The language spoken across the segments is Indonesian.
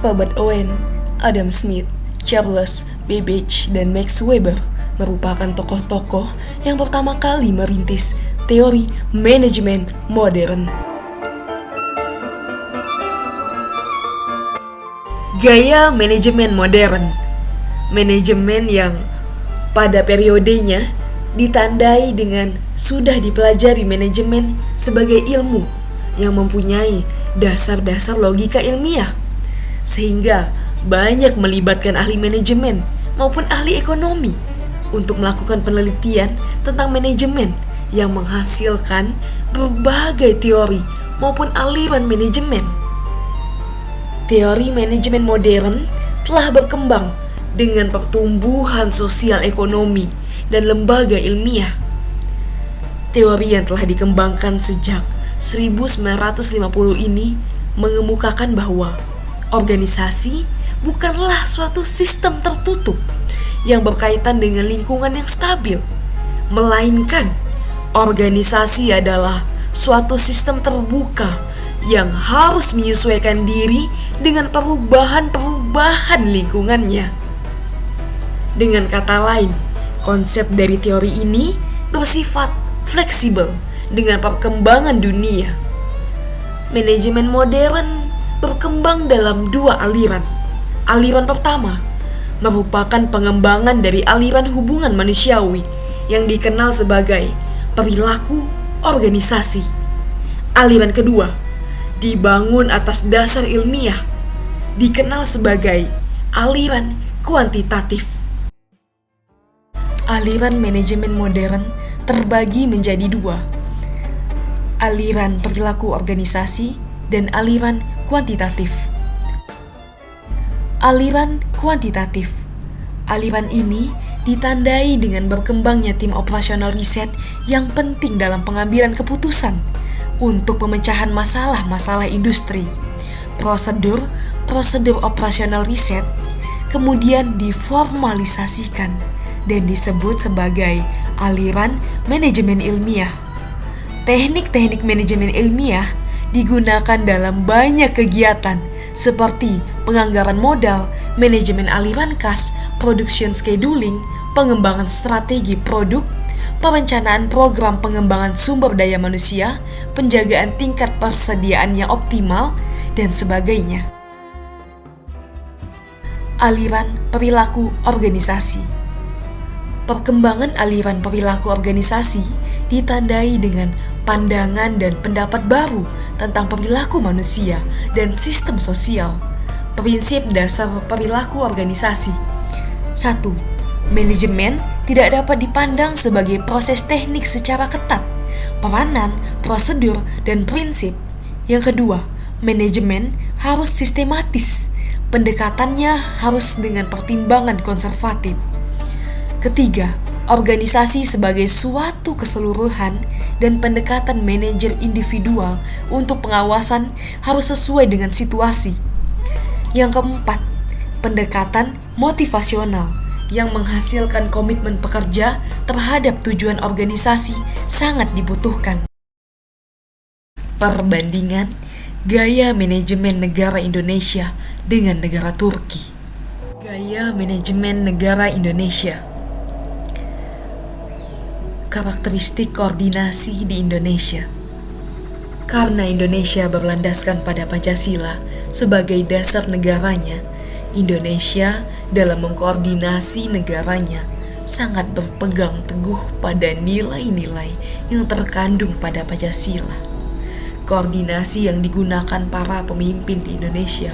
Robert Owen, Adam Smith, Charles Babbage, dan Max Weber merupakan tokoh-tokoh yang pertama kali merintis teori manajemen modern. Gaya manajemen modern, manajemen yang pada periodenya ditandai dengan sudah dipelajari manajemen sebagai ilmu yang mempunyai dasar-dasar logika ilmiah, sehingga banyak melibatkan ahli manajemen maupun ahli ekonomi untuk melakukan penelitian tentang manajemen yang menghasilkan berbagai teori maupun aliran manajemen. Teori manajemen modern telah berkembang dengan pertumbuhan sosial ekonomi dan lembaga ilmiah. Teori yang telah dikembangkan sejak 1950 ini mengemukakan bahwa organisasi bukanlah suatu sistem tertutup yang berkaitan dengan lingkungan yang stabil, melainkan organisasi adalah suatu sistem terbuka yang harus menyesuaikan diri dengan perubahan-perubahan lingkungannya. Dengan kata lain, konsep dari teori ini bersifat fleksibel dengan perkembangan dunia. Manajemen modern berkembang dalam dua aliran. Aliran pertama merupakan pengembangan dari aliran hubungan manusiawi yang dikenal sebagai perilaku organisasi. Aliran kedua dibangun atas dasar ilmiah, dikenal sebagai aliran kuantitatif. Aliran manajemen modern terbagi menjadi dua, aliran perilaku organisasi dan aliran kuantitatif. Aliran kuantitatif. Aliran ini ditandai dengan berkembangnya tim operasional riset yang penting dalam pengambilan keputusan untuk pemecahan masalah-masalah industri. Prosedur operasional riset kemudian diformalisasikan dan disebut sebagai aliran manajemen ilmiah. Teknik-teknik manajemen ilmiah digunakan dalam banyak kegiatan seperti penganggaran modal, manajemen aliran kas, production scheduling, pengembangan strategi produk, perencanaan program pengembangan sumber daya manusia, penjagaan tingkat persediaan yang optimal, dan sebagainya. Aliran perilaku organisasi. Perkembangan aliran perilaku organisasi ditandai dengan pandangan dan pendapat baru tentang perilaku manusia dan sistem sosial. Prinsip dasar perilaku organisasi. 1. Manajemen tidak dapat dipandang sebagai proses teknik secara ketat, peranan, prosedur, dan prinsip. Yang kedua, manajemen harus sistematis. Pendekatannya harus dengan pertimbangan konservatif. Ketiga, organisasi sebagai suatu keseluruhan dan pendekatan manajer individual untuk pengawasan harus sesuai dengan situasi. Yang keempat, pendekatan motivasional yang menghasilkan komitmen pekerja terhadap tujuan organisasi sangat dibutuhkan. Perbandingan gaya manajemen negara Indonesia dengan negara Turki. Gaya manajemen negara Indonesia. Karakteristik koordinasi di Indonesia. Karena Indonesia berlandaskan pada Pancasila sebagai dasar negaranya, Indonesia dalam mengkoordinasi negaranya sangat berpegang teguh pada nilai-nilai yang terkandung pada Pancasila. Koordinasi yang digunakan para pemimpin di Indonesia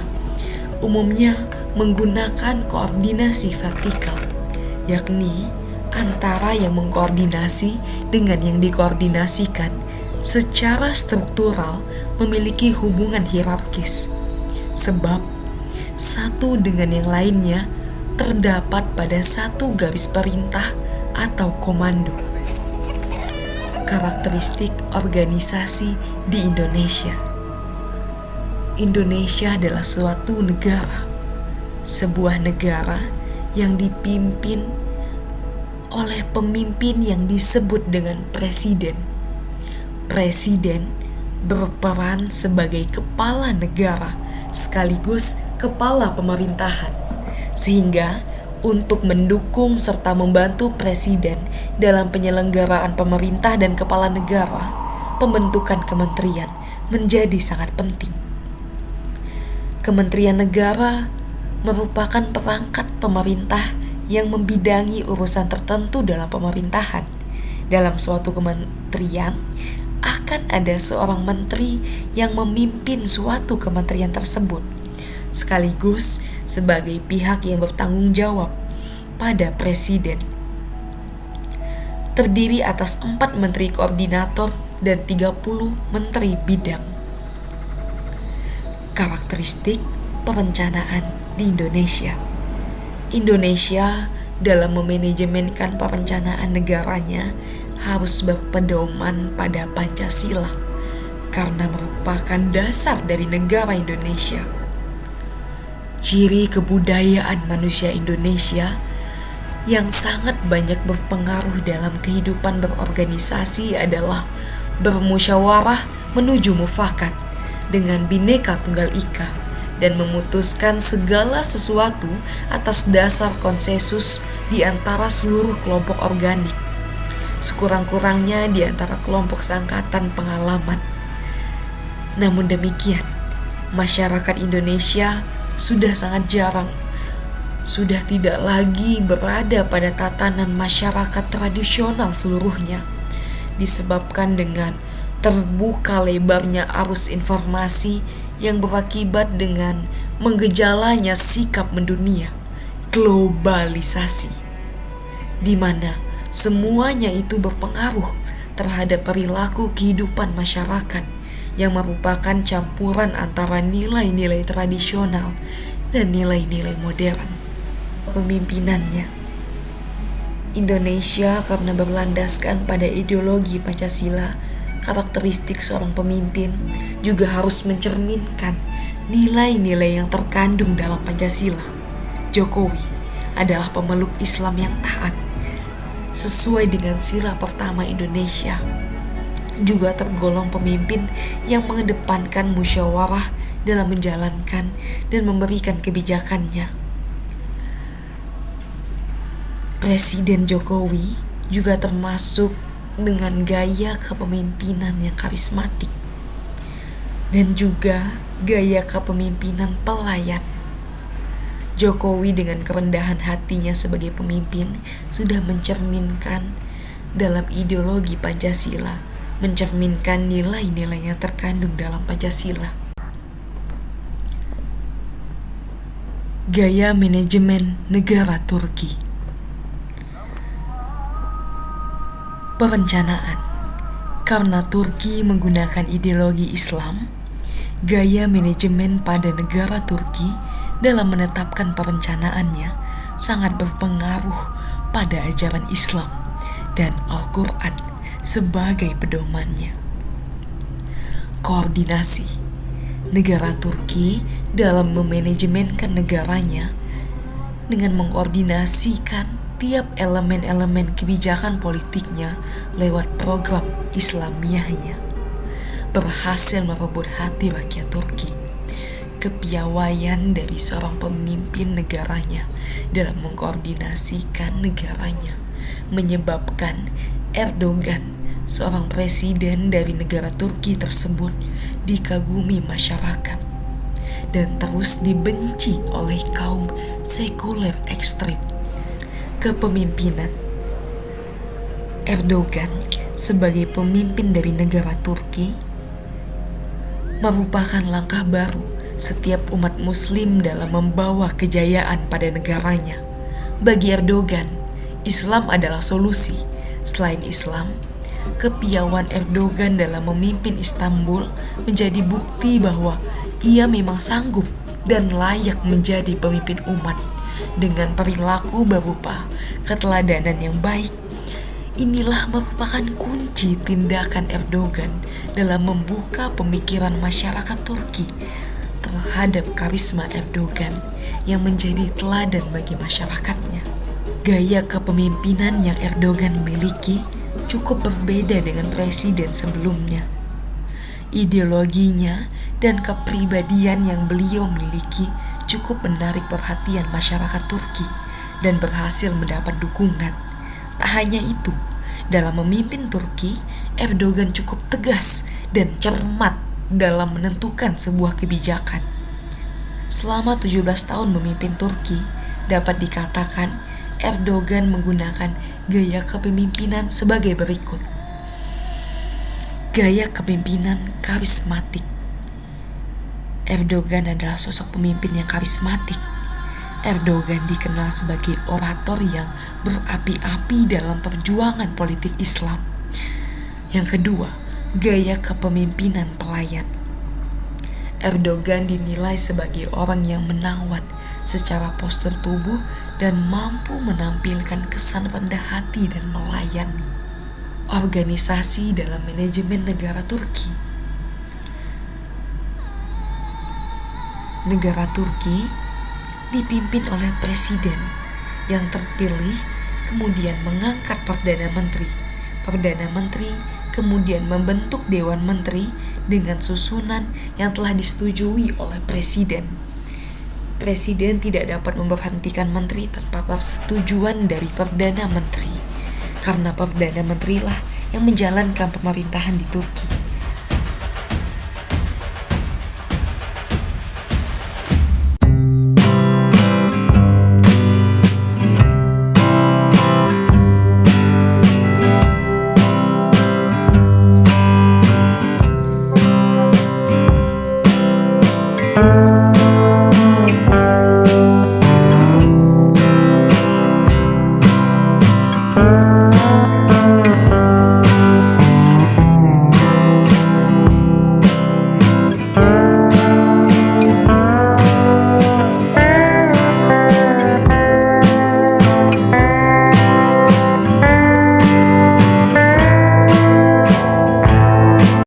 umumnya menggunakan koordinasi vertikal, yakni antara yang mengkoordinasi dengan yang dikoordinasikan secara struktural memiliki hubungan hierarkis, sebab satu dengan yang lainnya terdapat pada satu garis perintah atau komando. Karakteristik organisasi di Indonesia. Indonesia adalah suatu negara, sebuah negara yang dipimpin oleh pemimpin yang disebut dengan presiden. Presiden berperan sebagai kepala negara sekaligus kepala pemerintahan. Sehingga untuk mendukung serta membantu presiden dalam penyelenggaraan pemerintah dan kepala negara, pembentukan kementerian menjadi sangat penting. Kementerian negara merupakan perangkat pemerintah yang membidangi urusan tertentu dalam pemerintahan. Dalam suatu kementerian akan ada seorang menteri yang memimpin suatu kementerian tersebut, sekaligus sebagai pihak yang bertanggung jawab pada presiden. Terdiri atas 4 menteri koordinator dan 30 menteri bidang. Karakteristik perencanaan di Indonesia. Indonesia dalam memanajemenkan perencanaan negaranya harus berpedoman pada Pancasila karena merupakan dasar dari negara Indonesia. Ciri kebudayaan manusia Indonesia yang sangat banyak berpengaruh dalam kehidupan berorganisasi adalah bermusyawarah menuju mufakat dengan Bhinneka Tunggal Ika dan memutuskan segala sesuatu atas dasar konsensus di antara seluruh kelompok organik, sekurang-kurangnya di antara kelompok seangkatan pengalaman. Namun demikian, masyarakat Indonesia sudah sangat jarang, sudah tidak lagi berada pada tatanan masyarakat tradisional seluruhnya, disebabkan dengan terbuka lebarnya arus informasi yang berakibat dengan menggejalanya sikap mendunia, globalisasi, di mana semuanya itu berpengaruh terhadap perilaku kehidupan masyarakat yang merupakan campuran antara nilai-nilai tradisional dan nilai-nilai modern. Pemimpinannya, Indonesia karena berlandaskan pada ideologi Pancasila, karakteristik seorang pemimpin juga harus mencerminkan nilai-nilai yang terkandung dalam Pancasila. Jokowi adalah pemeluk Islam yang taat, sesuai dengan sila pertama Indonesia. Juga tergolong pemimpin yang mengedepankan musyawarah dalam menjalankan dan memberikan kebijakannya. Presiden Jokowi juga termasuk dengan gaya kepemimpinan yang karismatik dan juga gaya kepemimpinan pelayan. Jokowi dengan kerendahan hatinya sebagai pemimpin sudah mencerminkan dalam ideologi Pancasila, mencerminkan nilai-nilai yang terkandung dalam Pancasila. Gaya manajemen negara Turki. Perencanaan. Karena Turki menggunakan ideologi Islam, gaya manajemen pada negara Turki dalam menetapkan perencanaannya sangat berpengaruh pada ajaran Islam dan Al-Quran sebagai pedomannya. Koordinasi. Negara Turki dalam memanajemenkan negaranya dengan mengkoordinasikan tiap elemen-elemen kebijakan politiknya lewat program Islamiyahnya, berhasil merebut hati rakyat Turki. Kepiawaian dari seorang pemimpin negaranya dalam mengkoordinasikan negaranya menyebabkan Erdogan, seorang presiden dari negara Turki tersebut, dikagumi masyarakat dan terus dibenci oleh kaum sekuler ekstrem. Kepemimpinan. Erdogan sebagai pemimpin dari negara Turki merupakan langkah baru setiap umat muslim dalam membawa kejayaan pada negaranya. Bagi Erdogan, Islam adalah solusi. Selain Islam, kepiawaian Erdogan dalam memimpin Istanbul menjadi bukti bahwa ia memang sanggup dan layak menjadi pemimpin umat dengan perilaku berupa keteladanan yang baik. Inilah merupakan kunci tindakan Erdogan dalam membuka pemikiran masyarakat Turki terhadap karisma Erdogan yang menjadi teladan bagi masyarakatnya. Gaya kepemimpinan yang Erdogan miliki cukup berbeda dengan presiden sebelumnya. Ideologinya dan kepribadian yang beliau miliki cukup menarik perhatian masyarakat Turki dan berhasil mendapat dukungan. Tak hanya itu, dalam memimpin Turki, Erdogan cukup tegas dan cermat dalam menentukan sebuah kebijakan. Selama 17 tahun memimpin Turki, dapat dikatakan Erdogan menggunakan gaya kepemimpinan sebagai berikut. Gaya kepemimpinan karismatik. Erdogan adalah sosok pemimpin yang karismatik. Erdogan dikenal sebagai orator yang berapi-api dalam perjuangan politik Islam. Yang kedua, gaya kepemimpinan pelayan. Erdogan dinilai sebagai orang yang menawan secara postur tubuh dan mampu menampilkan kesan rendah hati dan melayani. Organisasi dalam manajemen negara Turki. Negara Turki dipimpin oleh presiden yang terpilih, kemudian mengangkat Perdana Menteri. Perdana Menteri kemudian membentuk Dewan Menteri dengan susunan yang telah disetujui oleh presiden. Presiden tidak dapat memberhentikan menteri tanpa persetujuan dari Perdana Menteri, karena Perdana Menteri lah yang menjalankan pemerintahan di Turki.